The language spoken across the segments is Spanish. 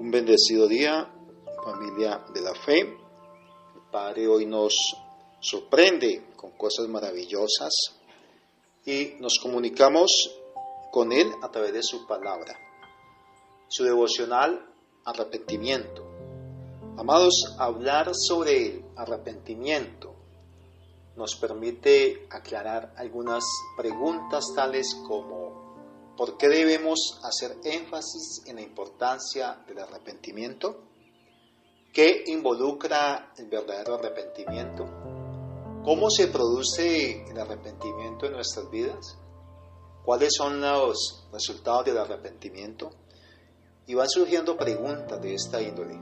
Un bendecido día, familia de la fe. El Padre hoy nos sorprende con cosas maravillosas y nos comunicamos con Él a través de su palabra. Su devocional, arrepentimiento. Amados, hablar sobre el arrepentimiento nos permite aclarar algunas preguntas tales como ¿por qué debemos hacer énfasis en la importancia del arrepentimiento? ¿Qué involucra el verdadero arrepentimiento? ¿Cómo se produce el arrepentimiento en nuestras vidas? ¿Cuáles son los resultados del arrepentimiento? Y van surgiendo preguntas de esta índole.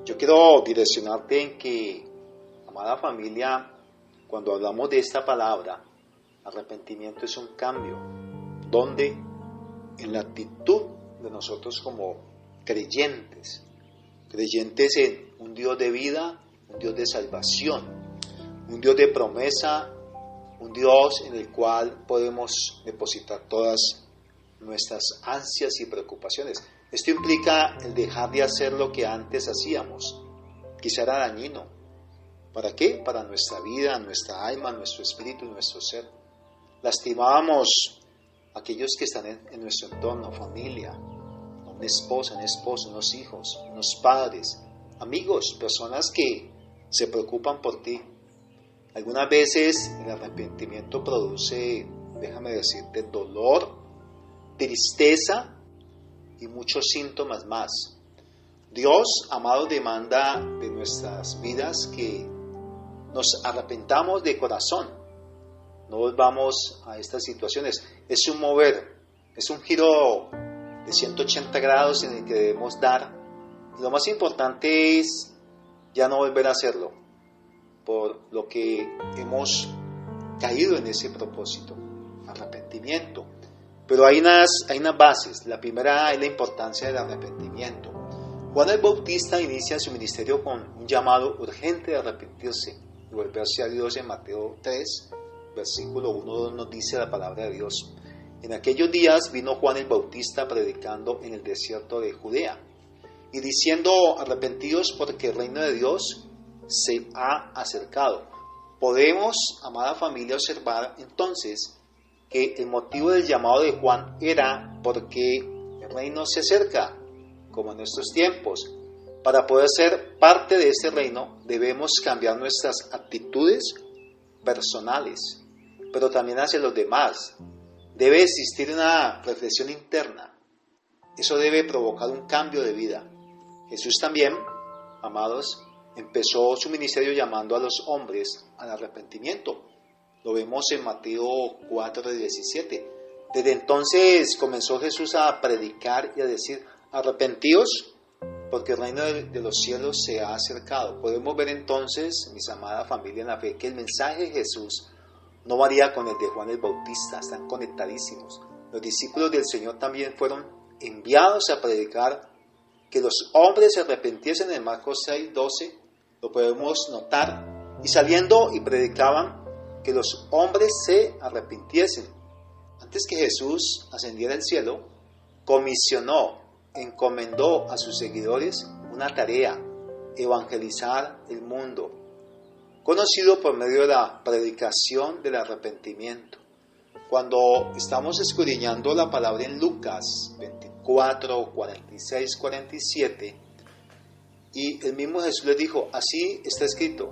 Yo quiero direccionarte en que, amada familia, cuando hablamos de esta palabra, arrepentimiento es un cambio, donde en la actitud de nosotros como creyentes en un Dios de vida, un Dios de salvación, un Dios de promesa, un Dios en el cual podemos depositar todas nuestras ansias y preocupaciones. Esto implica el dejar de hacer lo que antes hacíamos, quizá era dañino. ¿Para qué? Para nuestra vida, nuestra alma, nuestro espíritu, nuestro ser. Lastimábamos a aquellos que están en nuestro entorno, familia, una esposa, un esposo, unos hijos, unos padres, amigos, personas que se preocupan por ti. Algunas veces el arrepentimiento produce, déjame decirte, dolor, tristeza y muchos síntomas más. Dios, amado, demanda de nuestras vidas que nos arrepentamos de corazón. No volvamos a estas situaciones. Es un mover, es un giro de 180 grados en el que debemos dar. Y lo más importante es ya no volver a hacerlo, por lo que hemos caído en ese propósito, arrepentimiento. Pero hay unas bases. La primera es la importancia del arrepentimiento. Juan el Bautista inicia su ministerio con un llamado urgente de arrepentirse y volverse a Dios. En Mateo 3, versículo 1 nos dice la palabra de Dios: en aquellos días vino Juan el Bautista predicando en el desierto de Judea y diciendo: arrepentidos porque el reino de Dios se ha acercado. Podemos, amada familia, observar entonces que el motivo del llamado de Juan era porque el reino se acerca, como en nuestros tiempos. Para poder ser parte de este reino debemos cambiar nuestras actitudes personales, pero también hacia los demás. Debe existir una reflexión interna. Eso debe provocar un cambio de vida. Jesús también, amados, empezó su ministerio llamando a los hombres al arrepentimiento. Lo vemos en Mateo 4:17. Desde entonces comenzó Jesús a predicar y a decir: arrepentíos porque el reino de los cielos se ha acercado. Podemos ver entonces, mis amadas familias en la fe, que el mensaje de Jesús no varía con el de Juan el Bautista. Están conectadísimos. Los discípulos del Señor también fueron enviados a predicar que los hombres se arrepintiesen. En Marcos 6:12 lo podemos notar. Y saliendo y predicaban que los hombres se arrepintiesen. Antes que Jesús ascendiera al cielo, encomendó a sus seguidores una tarea: evangelizar el mundo, conocido por medio de la predicación del arrepentimiento. Cuando estamos escudriñando la palabra en Lucas 24, 46, 47, y el mismo Jesús les dijo: así está escrito,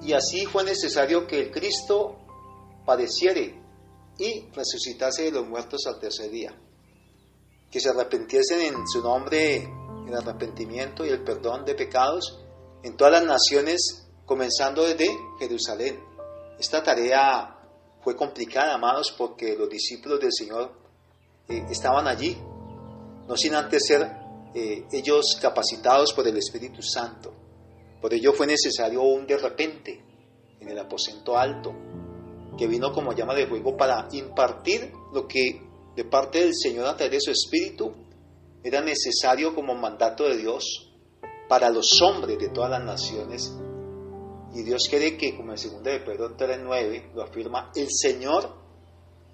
y así fue necesario que el Cristo padeciere y resucitase de los muertos al tercer día, que se arrepintiesen en su nombre el arrepentimiento y el perdón de pecados en todas las naciones, comenzando desde Jerusalén. Esta tarea fue complicada, amados, porque los discípulos del Señor estaban allí, no sin antes ser ellos capacitados por el Espíritu Santo. Por ello fue necesario un de repente en el aposento alto, que vino como llama de fuego para impartir lo que de parte del Señor a través de su Espíritu era necesario como mandato de Dios para los hombres de todas las naciones. Y Dios quiere que, como en 2 de Pedro 3:9 lo afirma, el Señor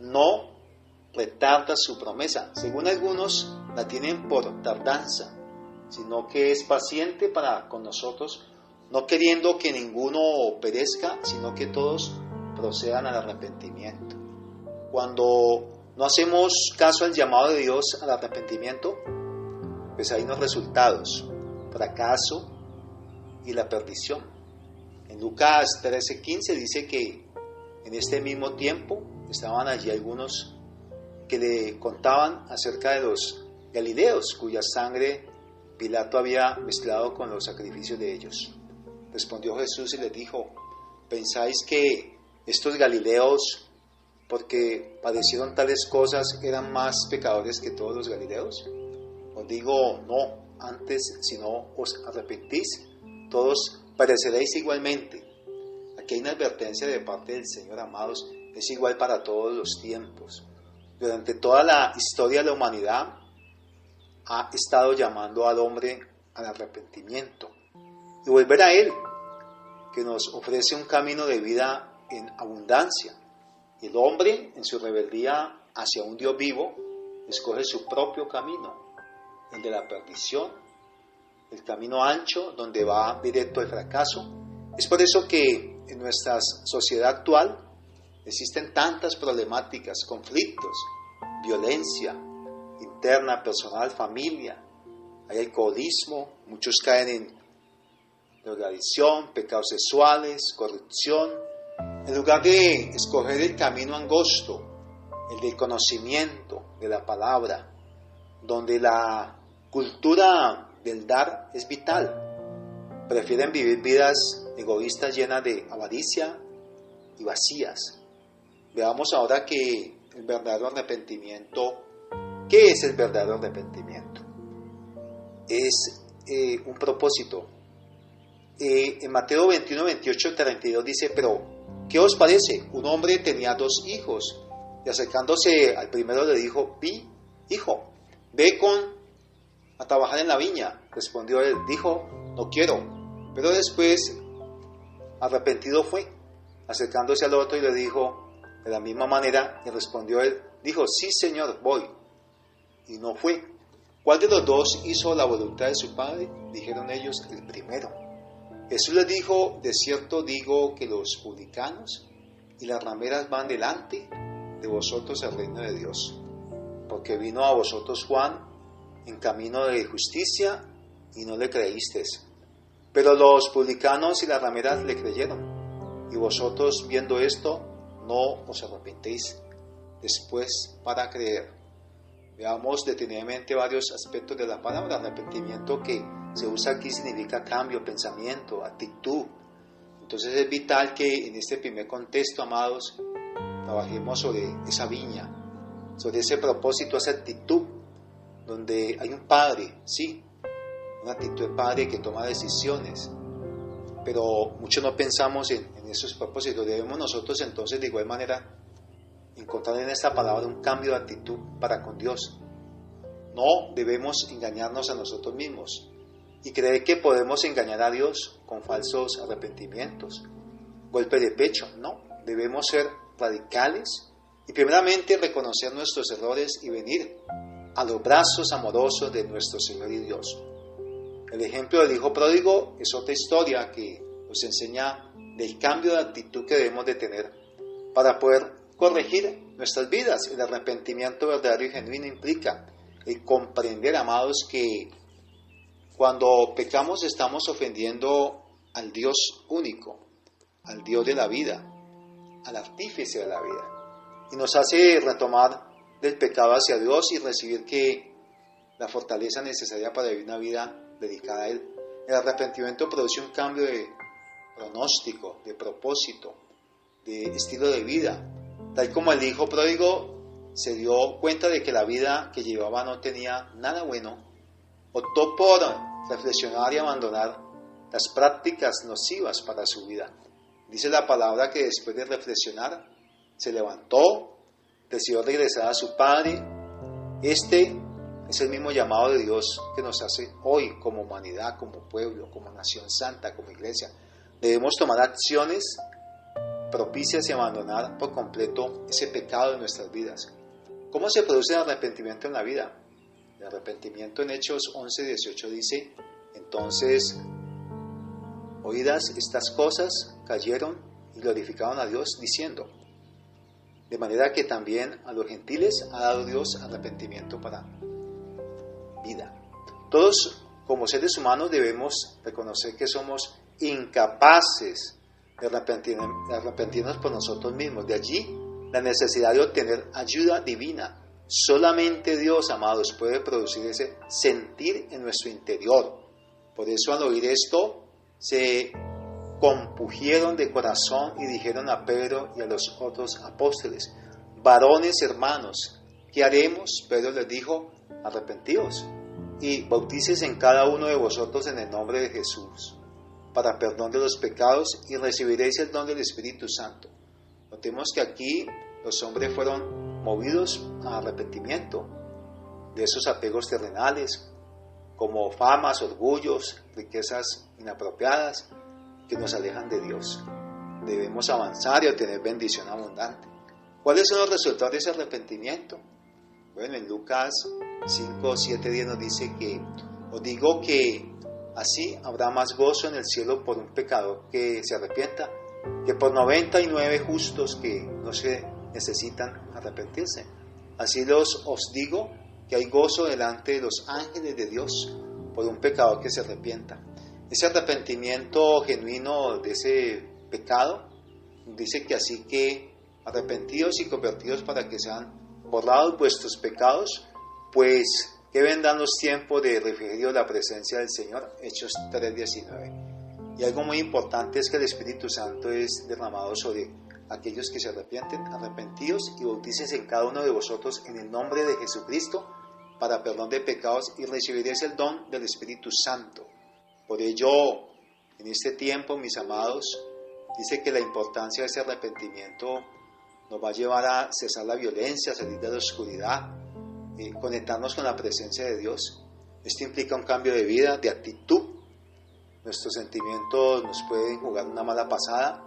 no retarda su promesa. Según algunos, la tienen por tardanza, sino que es paciente para con nosotros, no queriendo que ninguno perezca, sino que todos procedan al arrepentimiento. Cuando no hacemos caso al llamado de Dios al arrepentimiento, pues hay unos resultados: fracaso y la perdición. En Lucas 13:15 dice que en este mismo tiempo estaban allí algunos que le contaban acerca de los galileos, cuya sangre Pilato había mezclado con los sacrificios de ellos. Respondió Jesús y les dijo: ¿pensáis que estos galileos, porque padecieron tales cosas, eran más pecadores que todos los galileos? Os digo, no, antes, si no os arrepentís, todos pereceréis igualmente. Aquí hay una advertencia de parte del Señor, amados, es igual para todos los tiempos. Durante toda la historia de la humanidad ha estado llamando al hombre al arrepentimiento y volver a Él, que nos ofrece un camino de vida en abundancia. El hombre, en su rebeldía hacia un Dios vivo, escoge su propio camino, el de la perdición, el camino ancho donde va directo al fracaso. Es por eso que en nuestra sociedad actual existen tantas problemáticas, conflictos, violencia interna, personal, familia. Hay alcoholismo, muchos caen en drogadicción, pecados sexuales, corrupción. En lugar de escoger el camino angosto, el del conocimiento de la palabra, donde la cultura del dar es vital, prefieren vivir vidas egoístas llenas de avaricia y vacías. Veamos ahora que el verdadero arrepentimiento, ¿qué es el verdadero arrepentimiento? Es un propósito. En Mateo 21, 28, 32 dice: pero ¿qué os parece? Un hombre tenía 2 hijos, y acercándose al primero le dijo: hijo, ve a trabajar en la viña. Respondió él, dijo: no quiero. Pero después, arrepentido fue, acercándose al otro y le dijo de la misma manera, y respondió él, dijo: sí, Señor, voy. Y no fue. ¿Cuál de los 2 hizo la voluntad de su padre? Dijeron ellos: el primero. Jesús les dijo: de cierto digo que los publicanos y las rameras van delante de vosotros al reino de Dios, porque vino a vosotros Juan en camino de justicia y no le creísteis, pero los publicanos y las rameras le creyeron, y vosotros, viendo esto, no os arrepentéis después para creer. Veamos detenidamente varios aspectos de la palabra arrepentimiento, que se usa aquí significa cambio, pensamiento, actitud. Entonces es vital que en este primer contexto, amados, trabajemos sobre esa viña, sobre ese propósito, esa actitud, donde hay un padre, sí, una actitud de padre que toma decisiones, pero muchos no pensamos en esos propósitos. Debemos nosotros entonces de igual manera encontrar en esta palabra un cambio de actitud para con Dios. No debemos engañarnos a nosotros mismos y creer que podemos engañar a Dios con falsos arrepentimientos, golpe de pecho. No, debemos ser radicales y primeramente reconocer nuestros errores y venir a los brazos amorosos de nuestro Señor y Dios. El ejemplo del hijo pródigo es otra historia que nos enseña del cambio de actitud que debemos de tener para poder corregir nuestras vidas. El arrepentimiento verdadero y genuino implica el comprender, amados, que cuando pecamos estamos ofendiendo al Dios único, al Dios de la vida, al artífice de la vida, y nos hace retomar del pecado hacia Dios y recibir que la fortaleza necesaria para vivir una vida dedicada a Él. El arrepentimiento produce un cambio de pronóstico, de propósito, de estilo de vida. Tal como el hijo pródigo se dio cuenta de que la vida que llevaba no tenía nada bueno, optó por reflexionar y abandonar las prácticas nocivas para su vida. Dice la palabra que después de reflexionar, se levantó, decidió regresar a su padre. Este es el mismo llamado de Dios que nos hace hoy como humanidad, como pueblo, como nación santa, como iglesia. Debemos tomar acciones propicias y abandonar por completo ese pecado de nuestras vidas. ¿Cómo se produce el arrepentimiento en la vida? El arrepentimiento en Hechos 11:18 dice: entonces, oídas estas cosas, cayeron y glorificaron a Dios diciendo: de manera que también a los gentiles ha dado Dios arrepentimiento para vida. Todos, como seres humanos, debemos reconocer que somos incapaces de arrepentirnos por nosotros mismos. De allí la necesidad de obtener ayuda divina. Solamente Dios, amados, puede producir ese sentir en nuestro interior. Por eso, al oír esto, se compungieron de corazón y dijeron a Pedro y a los otros apóstoles: varones hermanos, ¿qué haremos? Pedro les dijo: arrepentíos y bautícese en cada uno de vosotros en el nombre de Jesús para perdón de los pecados y recibiréis el don del Espíritu Santo. Notemos que aquí los hombres fueron movidos a arrepentimiento de esos apegos terrenales, como famas, orgullos, riquezas inapropiadas que nos alejan de Dios. Debemos avanzar y obtener bendición abundante. ¿Cuáles son los resultados de ese arrepentimiento? Bueno, en Lucas 5, 7, 10 nos dice que: os digo que así habrá más gozo en el cielo por un pecador que se arrepienta que por 99 justos que no se necesitan arrepentirse. Así os digo que hay gozo delante de los ángeles de Dios por un pecador que se arrepienta. Ese arrepentimiento genuino de ese pecado dice que así que arrepentidos y convertidos para que sean borrados vuestros pecados, pues que vendrán los tiempos de refrigerio de la presencia del Señor. Hechos 3:19. Y algo muy importante es que el Espíritu Santo es derramado sobre aquellos que se arrepienten. Arrepentidos y bautícense en cada uno de vosotros en el nombre de Jesucristo para perdón de pecados y recibiréis el don del Espíritu Santo. Por ello, en este tiempo, mis amados, dice que la importancia de ese arrepentimiento nos va a llevar a cesar la violencia, a salir de la oscuridad, conectarnos con la presencia de Dios. Esto implica un cambio de vida, de actitud. Nuestros sentimientos nos pueden jugar una mala pasada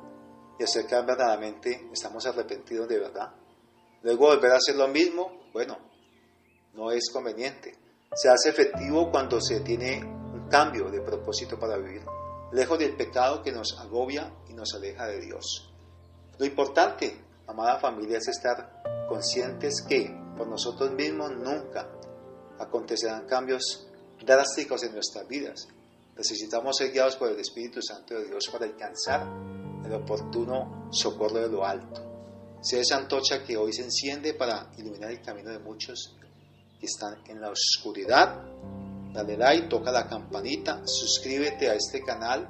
y hacer que verdaderamente estamos arrepentidos de verdad. Luego volver a hacer lo mismo, bueno, no es conveniente. Se hace efectivo cuando se tiene un cambio de propósito para vivir, lejos del pecado que nos agobia y nos aleja de Dios. Lo importante, amada familia, es estar conscientes que por nosotros mismos nunca acontecerán cambios drásticos en nuestras vidas. Necesitamos ser guiados por el Espíritu Santo de Dios para alcanzar el oportuno socorro de lo alto. Sea esa antorcha que hoy se enciende para iluminar el camino de muchos que están en la oscuridad. Dale like, toca la campanita, suscríbete a este canal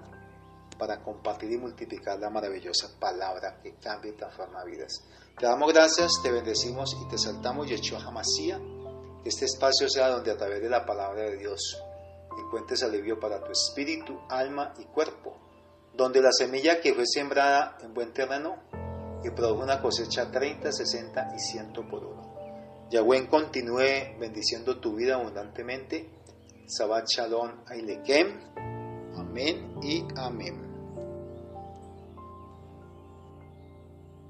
para compartir y multiplicar la maravillosa palabra que cambia y transforma vidas. Te damos gracias, te bendecimos y te exaltamos, Yeshua HaMashiach. Que este espacio sea donde a través de la palabra de Dios encuentres alivio para tu espíritu, alma y cuerpo, donde la semilla que fue sembrada en buen terreno y produjo una cosecha 30, 60 y 100 por uno. Yahweh continúe bendiciendo tu vida abundantemente. Shabbat Shalom Ailekem. Amén y amén.